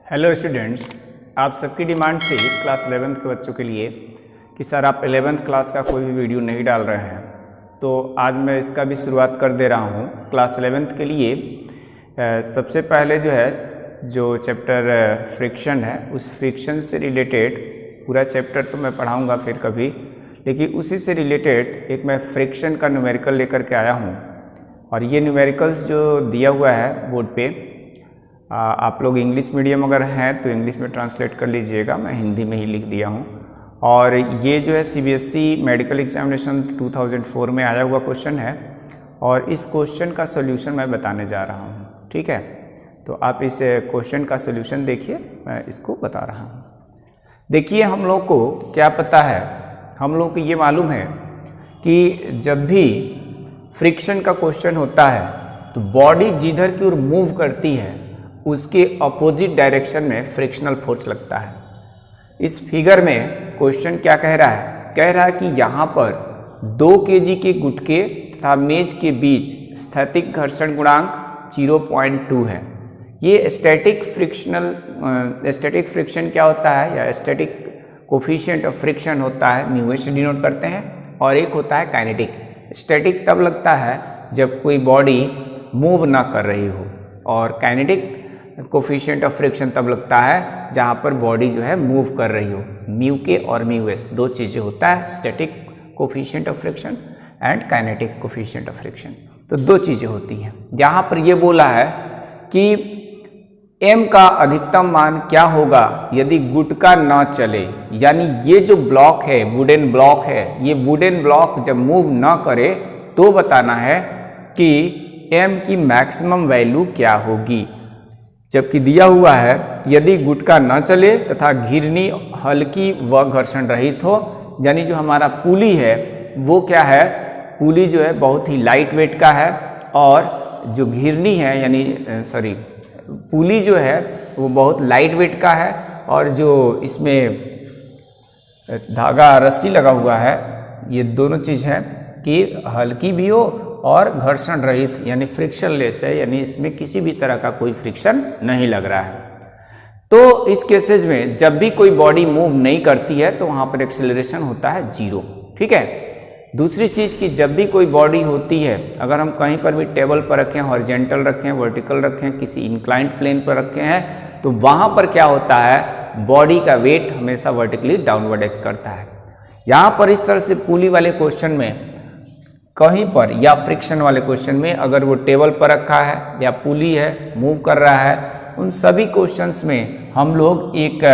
Hello students, आप सबकी demand थी क्लास 11th के बच्चों के लिए कि सर आप 11th क्लास का कोई भी वीडियो नहीं डाल रहे हैं, तो आज मैं इसका भी शुरुआत कर दे रहा हूँ। क्लास 11th के लिए सबसे पहले जो चैप्टर फ्रिक्शन है, उस फ्रिक्शन से रिलेटेड पूरा चैप्टर तो मैं पढ़ाऊँगा फिर कभी, लेकिन उसी से रिलेटेड एक मैं फ्रिक्शन का न्यूमेरिकल लेकर के आया हूँ। और ये न्यूमेरिकल्स जो दिया हुआ है बोर्ड पे, आप लोग इंग्लिश मीडियम अगर हैं तो इंग्लिश में ट्रांसलेट कर लीजिएगा, मैं हिंदी में ही लिख दिया हूँ। और ये जो है सीबीएसई मेडिकल एग्जामिनेशन 2004 में आया हुआ क्वेश्चन है, और इस क्वेश्चन का सॉल्यूशन मैं बताने जा रहा हूँ। ठीक है, तो आप इस क्वेश्चन का सॉल्यूशन देखिए, मैं इसको बता रहा हूँ। देखिए, हम लोग को क्या पता है, हम लोग को ये मालूम है कि जब भी फ्रिक्शन का क्वेश्चन होता है तो बॉडी जिधर की ओर मूव करती है उसके अपोजिट डायरेक्शन में फ्रिक्शनल फोर्स लगता है। इस फिगर में क्वेश्चन क्या कह रहा है? कह रहा है कि यहाँ पर 2 kg के गुटके तथा मेज के बीच स्थैतिक घर्षण गुणांक 0.2 है। ये स्टैटिक फ्रिक्शन क्या होता है, या स्टैटिक कोफिशिएंट ऑफ फ्रिक्शन होता है, म्यू से डिनोट करते हैं। और एक होता है काइनेटिक। स्टैटिक तब लगता है जब कोई बॉडी मूव ना कर रही हो, और काइनेटिक कोफिशिएंट ऑफ फ्रिक्शन तब लगता है जहाँ पर बॉडी जो है मूव कर रही हो। म्यू के और म्यू एस 2 चीज़ें होता है, static coefficient of friction and kinetic coefficient of friction. तो 2 चीज़ें होती हैं। यहाँ पर ये बोला है कि m का अधिकतम मान क्या होगा यदि गुटका ना चले, यानी ये जो ब्लॉक है, वुडन ब्लॉक है, ये वुडन ब्लॉक जब मूव ना करे तो बताना है कि m की मैक्सिमम वैल्यू क्या होगी। जबकि दिया हुआ है यदि गुटका न चले तथा घिरनी हल्की व घर्षण रहित हो, यानी जो हमारा पुली है वो क्या है, पुली जो है बहुत ही लाइट वेट का है, और जो घिरनी है यानी पुली जो है वो बहुत लाइट वेट का है, और जो इसमें धागा रस्सी लगा हुआ है, ये दोनों चीज़ है कि हल्की भी हो और घर्षण रहित यानी फ्रिक्शनलेस है, यानी इसमें किसी भी तरह का कोई फ्रिक्शन नहीं लग रहा है। तो इस केसेस में जब भी कोई बॉडी मूव नहीं करती है तो वहाँ पर एक्सेलरेशन होता है 0। ठीक है। दूसरी चीज़ कि जब भी कोई बॉडी होती है, अगर हम कहीं पर भी टेबल पर रखें, हॉरिजॉन्टल रखें, वर्टिकल रखें, किसी इंक्लाइंड प्लेन पर रखे हैं, तो वहाँ पर क्या होता है, बॉडी का वेट हमेशा वर्टिकली डाउनवर्ड एक्ट करता है। यहाँ पर इस तरह से पुली वाले क्वेश्चन में कहीं पर, या फ्रिक्शन वाले क्वेश्चन में, अगर वो टेबल पर रखा है या पुली है, मूव कर रहा है, उन सभी क्वेश्चंस में हम लोग एक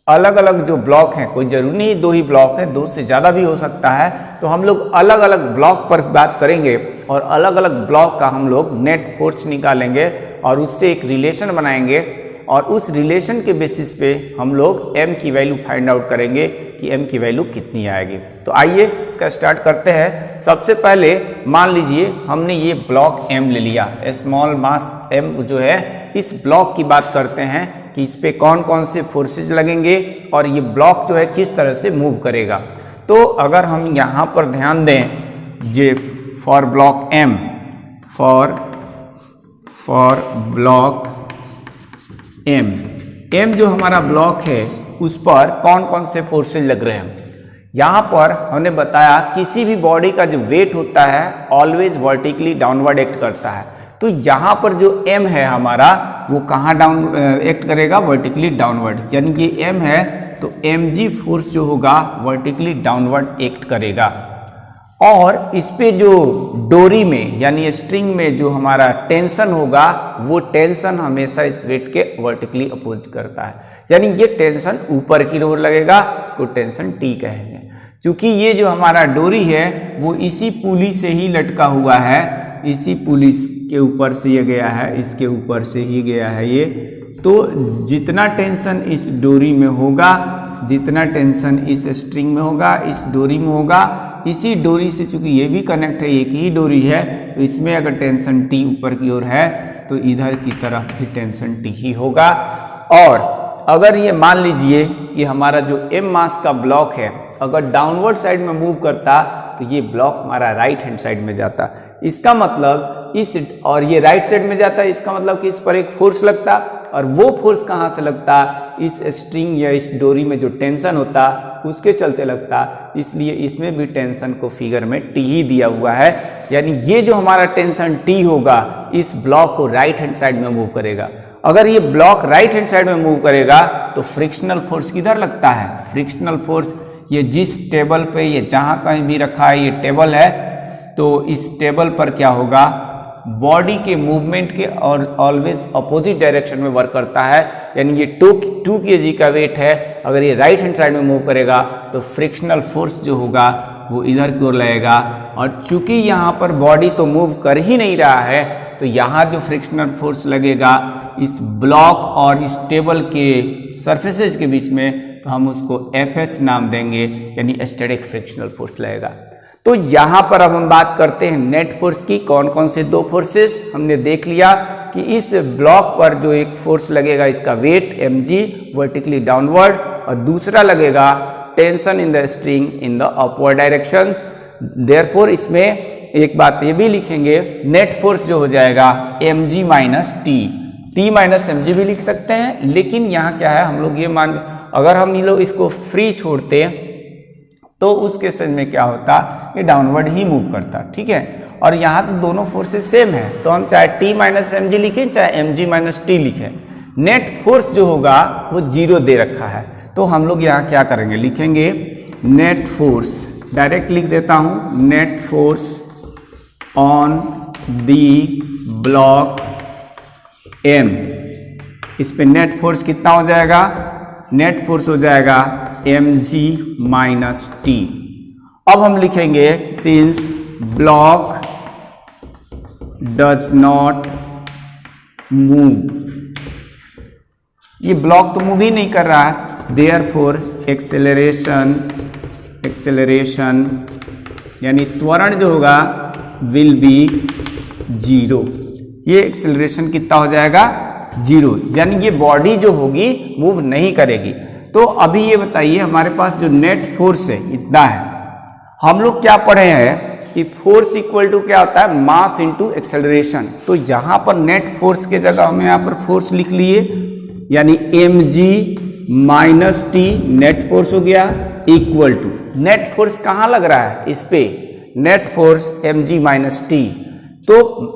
अलग अलग जो ब्लॉक हैं, कोई जरूरी नहीं 2 ही ब्लॉक है, 2 से ज़्यादा भी हो सकता है, तो हम लोग अलग अलग ब्लॉक पर बात करेंगे और अलग अलग ब्लॉक का हम लोग नेट फोर्स निकालेंगे और उससे एक रिलेशन बनाएंगे, और उस रिलेशन के बेसिस पे हम लोग m की वैल्यू फाइंड आउट करेंगे कि m की वैल्यू कितनी आएगी। तो आइए इसका स्टार्ट करते हैं। सबसे पहले मान लीजिए हमने ये ब्लॉक m ले लिया, स्मॉल मास m जो है, इस ब्लॉक की बात करते हैं कि इस पे कौन कौन से फोर्सेज लगेंगे और ये ब्लॉक जो है किस तरह से मूव करेगा। तो अगर हम यहाँ पर ध्यान दें, J for block m, for block m जो हमारा ब्लॉक है उस पर कौन कौन से फोर्सेज लग रहे हैं। यहाँ पर हमने बताया किसी भी बॉडी का जो वेट होता है ऑलवेज वर्टिकली डाउनवर्ड एक्ट करता है। तो यहाँ पर जो m है हमारा, वो कहाँ डाउन एक्ट करेगा, वर्टिकली डाउनवर्ड, यानी ये m है तो mg फोर्स जो होगा वर्टिकली डाउनवर्ड एक्ट करेगा। और इस पे जो डोरी में यानी स्ट्रिंग में जो हमारा टेंशन होगा, वो टेंशन हमेशा इस वेट के वर्टिकली अपोज करता है, यानी ये टेंशन ऊपर की ओर लगेगा, इसको टेंशन T कहेंगे। क्योंकि ये जो हमारा डोरी है वो इसी पुली से ही लटका हुआ है, इसी पुली के ऊपर से ये गया है, इसके ऊपर से ही गया है ये। तो जितना टेंशन इस डोरी में होगा, जितना टेंशन इस स्ट्रिंग में होगा, इस डोरी में होगा, इसी डोरी से, चूंकि ये भी कनेक्ट है, एक ही डोरी है, तो इसमें अगर टेंशन T ऊपर की ओर है तो इधर की तरफ भी टेंशन T ही होगा। और अगर ये मान लीजिए कि हमारा जो m मास का ब्लॉक है अगर डाउनवर्ड साइड में मूव करता तो ये ब्लॉक हमारा राइट हैंड साइड में जाता। इसका मतलब इस, और ये राइट साइड में जाता है, इसका मतलब कि इस पर एक फोर्स लगता, और वो फोर्स कहाँ से लगता, इस स्ट्रिंग या इस डोरी में जो टेंशन होता उसके चलते लगता, इसलिए इसमें भी टेंशन को फिगर में टी ही दिया हुआ है। यानी ये जो हमारा टेंशन टी होगा इस ब्लॉक को राइट हैंड साइड में मूव करेगा। अगर ये ब्लॉक राइट हैंड साइड में मूव करेगा तो फ्रिक्शनल फोर्स किधर लगता है, फ्रिक्शनल फोर्स ये जिस टेबल पे ये जहाँ कहीं भी रखा है ये टेबल है, तो इस टेबल पर क्या होगा, बॉडी के मूवमेंट के और ऑलवेज अपोजिट डायरेक्शन में वर्क करता है। यानी ये 2 kg का वेट है, अगर ये राइट हैंड साइड में मूव करेगा तो फ्रिक्शनल फोर्स जो होगा वो इधर की ओर लगेगा। और चूंकि यहाँ पर बॉडी तो मूव कर ही नहीं रहा है तो यहाँ जो फ्रिक्शनल फोर्स लगेगा इस ब्लॉक और इस टेबल के सरफेसेस के बीच में, तो हम उसको Fs नाम देंगे, यानी स्टैटिक फ्रिक्शनल फोर्स लगेगा। तो यहाँ पर अब हम बात करते हैं नेट फोर्स की। कौन कौन से दो फोर्सेस हमने देख लिया कि इस ब्लॉक पर जो एक फोर्स लगेगा इसका वेट mg वर्टिकली डाउनवर्ड, और दूसरा लगेगा tension in the string in the upward direction. Therefore इसमें एक बात ये भी लिखेंगे, नेट फोर्स जो हो जाएगा mg minus T minus mg भी लिख सकते हैं, लेकिन यहाँ क्या है हम लोग ये मान, अगर हम ये लोग इसको फ्री छोड़ते तो उस केस में क्या होता, ये डाउनवर्ड ही मूव करता, ठीक है। और यहाँ तो दोनों फोर्सेस सेम है, तो हम चाहे टी माइनस एम जी लिखें चाहे mg माइनस टी लिखें, नेट फोर्स जो होगा वो 0 दे रखा है। तो हम लोग यहाँ क्या करेंगे, लिखेंगे नेट फोर्स, डायरेक्ट लिख देता हूँ, net force on the block m। इस पे नेट फोर्स कितना हो जाएगा, नेट फोर्स हो जाएगा mg माइनस टी। अब हम लिखेंगे since block does not move, ये ब्लॉक तो मूव ही नहीं कर रहा है, देयरफॉर एक्सेलरेशन यानी त्वरण जो होगा विल बी 0। ये एक्सेलरेशन कितना हो जाएगा 0, यानी ये बॉडी जो होगी मूव नहीं करेगी। तो अभी ये बताइए हमारे पास जो नेट फोर्स है इतना है, हम लोग क्या पढ़े हैं कि फोर्स इक्वल टू क्या होता है, मास इनटू एक्सेलरेशन। तो यहाँ पर नेट फोर्स के जगह हम यहाँ पर फोर्स लिख लिए, यानी mg minus T net force हो गया, इक्वल टू नेट फोर्स कहाँ लग रहा है, इस पे net force mg minus T, तो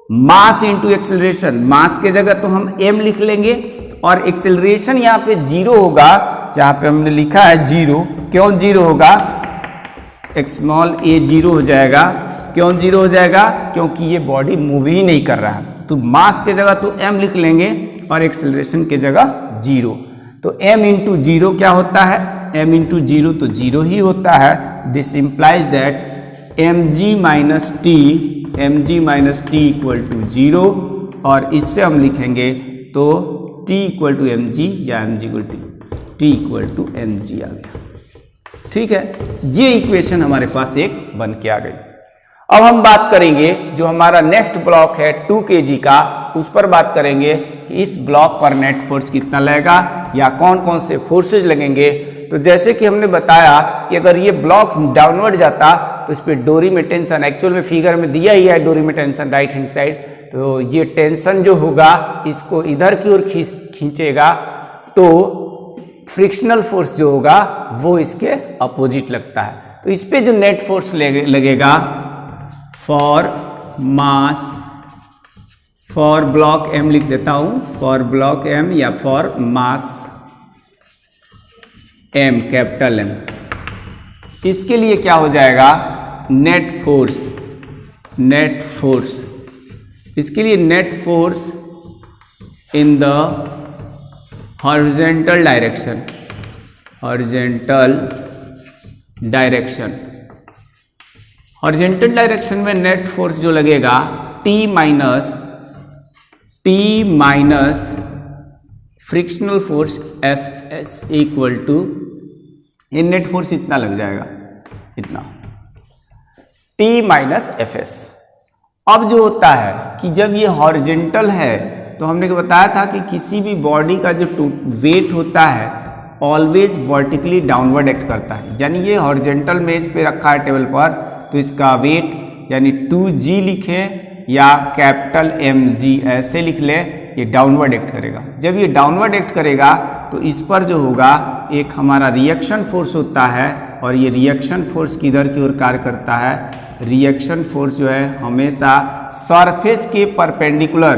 मास इंटू एक्सेलरेशन, मास के जगह तो हम m लिख लेंगे, और एक्सेलरेशन यहाँ पे 0 होगा, यहाँ पे हमने लिखा है 0, क्यों 0 होगा, स्मॉल a 0 हो जाएगा, क्यों 0 हो जाएगा, क्योंकि ये बॉडी मूव ही नहीं कर रहा है। तो मास के जगह तो m लिख लेंगे और एक्सेलरेशन के जगह 0, तो m इंटू 0 क्या होता है, m इंटू 0 तो 0 ही होता है। This implies that mg minus T equal to 0, और इससे हम लिखेंगे तो t इक्वल टू mg या mg equal to t equal to mg आ गया, ठीक है। ये इक्वेशन हमारे पास एक बन के आ गई। अब हम बात करेंगे जो हमारा नेक्स्ट ब्लॉक है 2 kg का, उस पर बात करेंगे कि इस ब्लॉक पर नेट फोर्स कितना लगेगा या कौन कौन से फोर्सेज लगेंगे। तो जैसे कि हमने बताया कि अगर ये ब्लॉक डाउनवर्ड जाता तो इस पर डोरी में टेंशन, एक्चुअल में फिगर में दिया ही है डोरी में टेंशन राइट हैंड साइड, तो ये टेंशन जो होगा इसको इधर की ओर खींचेगा, तो फ्रिक्शनल फोर्स जो होगा वो इसके अपोजिट लगता है। तो इस पे जो नेट फोर्स लगेगा for mass, for block m लिख देता हूं, फॉर ब्लॉक m या for mass m, capital M, इसके लिए क्या हो जाएगा, नेट फोर्स, इसके लिए net force in the horizontal direction में नेट फोर्स जो लगेगा T minus frictional force Fs equal to, ये नेट फोर्स इतना लग जाएगा, इतना T माइनस Fs। अब जो होता है कि जब ये हॉरिजॉन्टल है तो हमने बताया था कि किसी भी बॉडी का जो वेट होता है ऑलवेज वर्टिकली डाउनवर्ड एक्ट करता है, यानी ये हॉरिजॉन्टल मेज पे रखा है टेबल पर, तो इसका वेट यानी 2g लिखे या कैपिटल mg ऐसे लिख ले, ये डाउनवर्ड एक्ट करेगा। जब ये डाउनवर्ड एक्ट करेगा तो इस पर जो होगा एक हमारा रिएक्शन फोर्स होता है, और ये रिएक्शन फोर्स किधर की ओर कार्य करता है, रिएक्शन फोर्स जो है हमेशा सरफेस के परपेंडिकुलर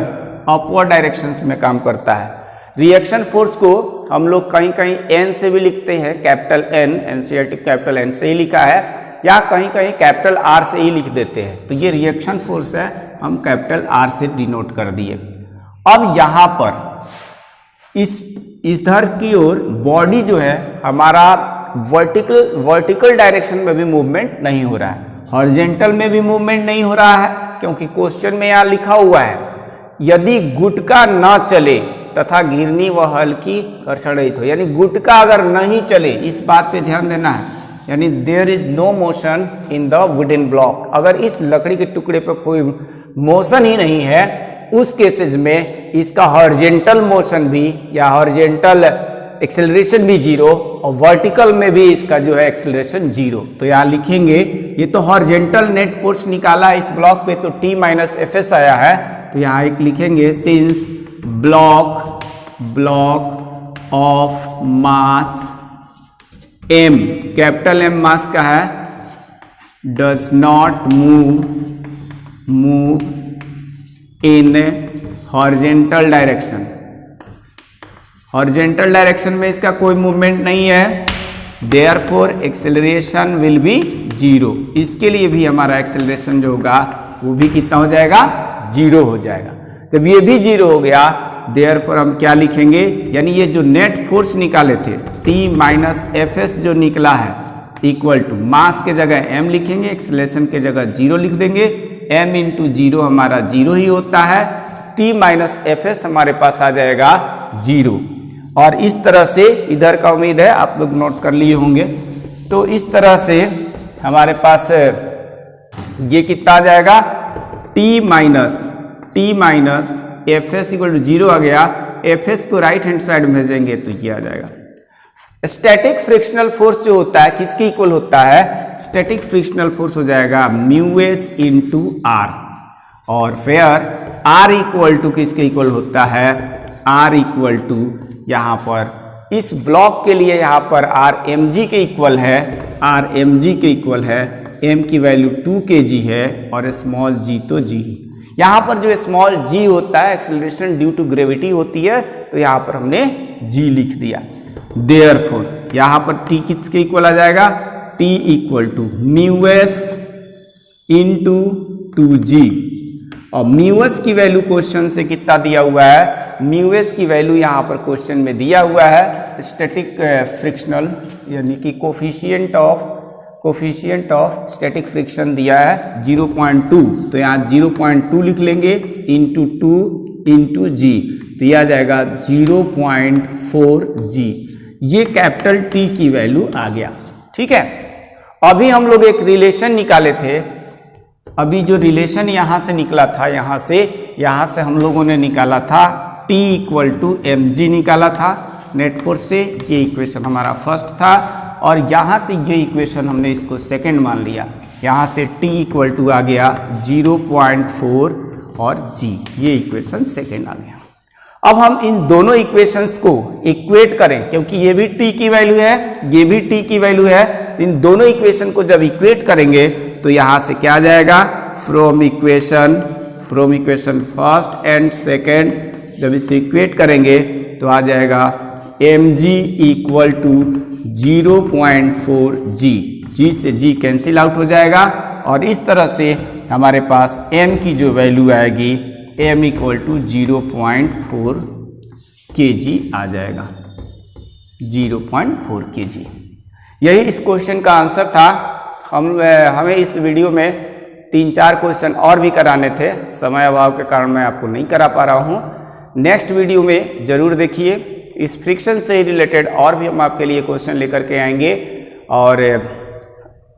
अपवर्ड डायरेक्शंस में काम करता है। रिएक्शन फोर्स को हम लोग कहीं कहीं एन से भी लिखते हैं, capital N, NCERT capital N से ही लिखा है, या कहीं कहीं कैपिटल आर से ही लिख देते हैं। तो ये रिएक्शन फोर्स है, हम कैपिटल आर से डिनोट कर दिए। अब यहाँ पर इधर की ओर बॉडी जो है हमारा वर्टिकल डायरेक्शन में भी मूवमेंट नहीं हो रहा है, हॉरिजॉन्टल में भी मूवमेंट नहीं हो रहा है, क्योंकि क्वेश्चन में यहाँ लिखा हुआ है यदि गुटका न चले तथा गिरनी व हल्की घर्षण रहित हो, यानी गुटका अगर नहीं चले, इस बात पे ध्यान देना है, यानी there is no motion in the wooden block, अगर इस लकड़ी के टुकड़े पर कोई मोशन ही नहीं है, उस केसेज में इसका हॉरिजॉन्टल मोशन भी या हॉरिजॉन्टल एक्सेलरेशन भी जीरो, और वर्टिकल में भी इसका जो है एक्सेलरेशन जीरो। तो यहाँ लिखेंगे, ये तो हॉरिजॉन्टल नेट फोर्स निकाला है इस ब्लॉक पे, तो T माइनस एफ आया है, तो यहाँ एक लिखेंगे since block of mass M, capital M मास का है, does not move in horizontal direction, horizontal direction में इसका कोई मूवमेंट नहीं है, therefore acceleration will be zero, इसके लिए भी हमारा एक्सेलरेशन जो होगा वो भी कितना हो जाएगा, जीरो हो जाएगा। जब ये भी जीरो हो गया, देयरफॉर हम क्या लिखेंगे, यानी ये जो नेट फोर्स निकाले थे T माइनस एफ एस जो निकला है इक्वल टू मास के जगह m लिखेंगे, एक्सेलरेशन के जगह जीरो लिख देंगे, m इंटू जीरो हमारा जीरो ही होता है, T माइनस एफ एस हमारे पास आ जाएगा जीरो। और इस तरह से इधर का उम्मीद है आप लोग नोट कर लिए होंगे, तो इस तरह से हमारे पास ये कितना आ जाएगा, T minus F S equal to zero आ गया, एफ एस को राइट हैंड साइड में भेजेंगे तो ये आ जाएगा। स्टैटिक फ्रिक्शनल फोर्स जो होता है किसके इक्वल होता है, स्टैटिक फ्रिक्शनल फोर्स हो जाएगा म्यू एस इंटू आर, और फिर आर इक्वल टू किसके इक्वल होता है, आर इक्वल टू यहाँ पर इस ब्लॉक के लिए यहाँ पर आर एम जी के इक्वल है, आर एम जी के इक्वल है, एम की वैल्यू 2 kg है और स्मॉल जी तो जी। यहाँ पर जो स्मॉल जी होता है एक्सेलरेशन ड्यू टू ग्रेविटी होती है, तो यहाँ पर हमने जी लिख दिया। देयरफॉर यहाँ पर टी किसके इक्वल आ जाएगा, T equal to mu S into 2g, और म्यू एस की वैल्यू क्वेश्चन से कितना दिया हुआ है, म्यू एस की वैल्यू यहाँ पर क्वेश्चन में दिया हुआ है स्टैटिक फ्रिक्शनल यानी कि कोफिशिएंट ऑफ स्टैटिक फ्रिक्शन दिया है 0.2, तो यहाँ 0.2 लिख लेंगे इंटू 2 इंटू जी, तो यह आ जाएगा 0.4g, ये कैपिटल टी की वैल्यू आ गया। ठीक है, अभी हम लोग एक रिलेशन निकाले थे, अभी जो रिलेशन यहाँ से निकला था, यहाँ से हम लोगों ने निकाला था T equal to M G निकाला था नेट फोर्स से, ये इक्वेशन हमारा फर्स्ट था, और यहाँ से ये इक्वेशन हमने इसको सेकंड मान लिया, यहाँ से T इक्वल टू आ गया 0.4 और G, ये इक्वेशन सेकंड आ गया। अब हम इन दोनों इक्वेशंस को इक्वेट करें, क्योंकि ये भी T की वैल्यू है, ये भी T की वैल्यू है, इन दोनों इक्वेशन को जब इक्वेट करेंगे तो यहाँ से क्या आ जाएगा, from equation first and second, जब इसे इक्वेट करेंगे तो आ जाएगा mg equal to 0.4g, g से g कैंसिल आउट हो जाएगा, और इस तरह से हमारे पास m की जो वैल्यू आएगी m इक्वल टू 0.4 kg आ जाएगा, 0.4 kg। यही इस क्वेश्चन का आंसर था। हमें इस वीडियो में 3-4 क्वेश्चन और भी कराने थे, समय अभाव के कारण मैं आपको नहीं करा पा रहा हूँ। नेक्स्ट वीडियो में ज़रूर देखिए, इस फ्रिक्शन से रिलेटेड और भी हम आपके लिए क्वेश्चन लेकर के आएंगे। और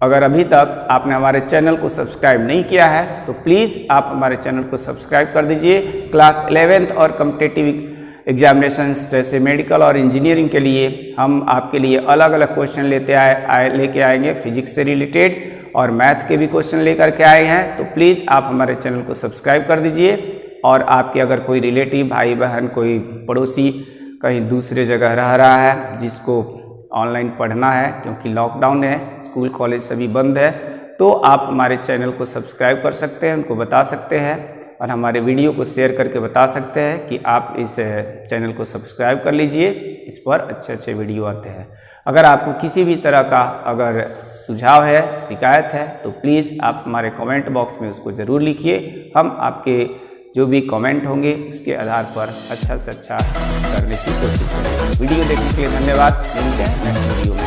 अगर अभी तक आपने हमारे चैनल को सब्सक्राइब नहीं किया है तो प्लीज़ आप हमारे चैनल को सब्सक्राइब कर दीजिए। क्लास 11th और कॉम्पिटिटिव एग्जामिनेशंस जैसे मेडिकल और इंजीनियरिंग के लिए हम आपके लिए अलग अलग क्वेश्चन लेके आएंगे, फिजिक्स से रिलेटेड और मैथ के भी क्वेश्चन लेकर के आए हैं। तो प्लीज़ आप हमारे चैनल को सब्सक्राइब कर दीजिए। और आपके अगर कोई रिलेटिव, भाई बहन, कोई पड़ोसी कहीं दूसरे जगह रह रहा है जिसको ऑनलाइन पढ़ना है, क्योंकि लॉकडाउन है, स्कूल कॉलेज सभी बंद है, तो आप हमारे चैनल को सब्सक्राइब कर सकते हैं, उनको बता सकते हैं और हमारे वीडियो को शेयर करके बता सकते हैं कि आप इस चैनल को सब्सक्राइब कर लीजिए, इस पर अच्छे अच्छे वीडियो आते हैं। अगर आपको किसी भी तरह का अगर सुझाव है, शिकायत है, तो प्लीज़ आप हमारे कमेंट बॉक्स में उसको ज़रूर लिखिए। हम आपके जो भी कमेंट होंगे उसके आधार पर अच्छा से अच्छा करने की कोशिश करेंगे। वीडियो देखने के लिए धन्यवाद। मिलते हैं नेक्स्ट वीडियो में।